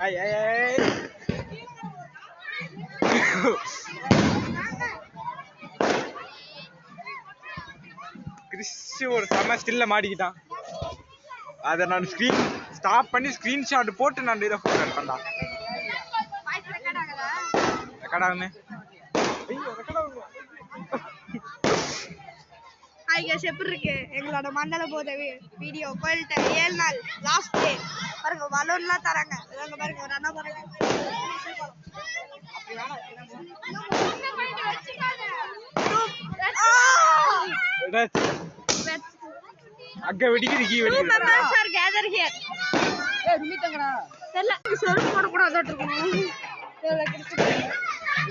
ஐ ஐ ஐ Chris ஒரு செம ஸ்டில்ல மாட்டிக்கிட்டான். அதை நான் ஸ்கிரீன் ஸ்டாப் பண்ணி ஸ்கிரீன்ஷாட் போட்டு நான் இதை ஃபோட்டோ எடுப்பேன்டா. ரெக்கார்ட் ஆகுமே. ஹாய் गाइस, எப்படி இருக்கு எங்களோட மண்டல போத வீடியோ? கோயில்ட்ட 7 நாள் லாஸ்ட் டே பாருங்க, பலூன்லாம் தராங்க. இங்க பாருங்க, ஒரு அண்ணா பாருங்க. அங்க வெடிக்குது, கீ வெடிக்குது. Members are gather here. ருமிதங்கடா தெல்ல சொருப்பு போட கூட அதட்ட இருக்கணும்.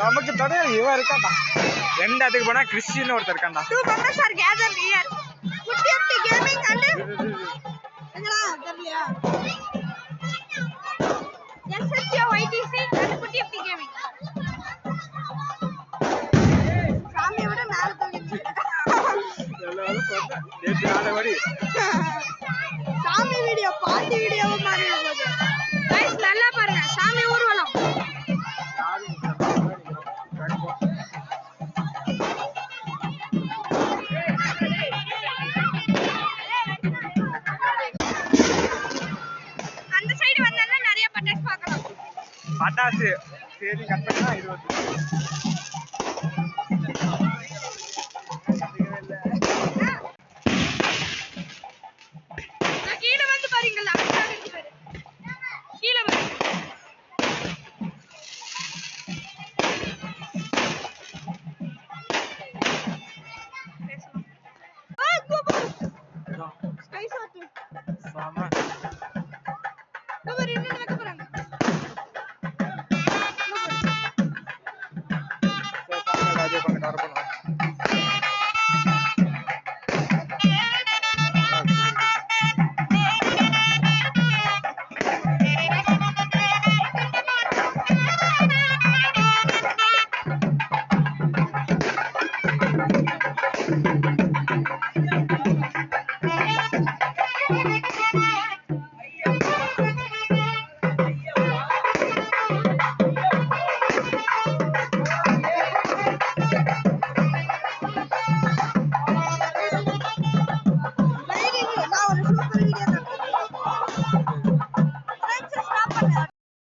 நமக்கு தடையா இவன் இருக்கான்டா. எந்த இடத்துக்கு போனா கிறிஸ்டியன் ஒருத்தர் இருக்கான்டா. 2 members are gathered here. குட்டி அப்படி கேமிங் and என்னடா தெரியலையா? SSO YTC and குட்டி அப்படி கேமிங். சாமி விட மேல தூக்கிட்டு எல்லாரும் சொன்னா நேத்து நாளை வடி சாமி வீடியோ பாட்டி வீடியோவும் மாறி போகுது. गाइस நல்லா பாருங்க, சாமி ஊர்வலம். அந்த சைடு வந்தால நிறைய பட்டாசு பார்க்கலாம். பட்டாசு சரி கட் பண்ணா 20. கீழ வந்து பாருங்களா, கீழ வந்து ஸ்கை ஷாட். சாமா கவர் என்ன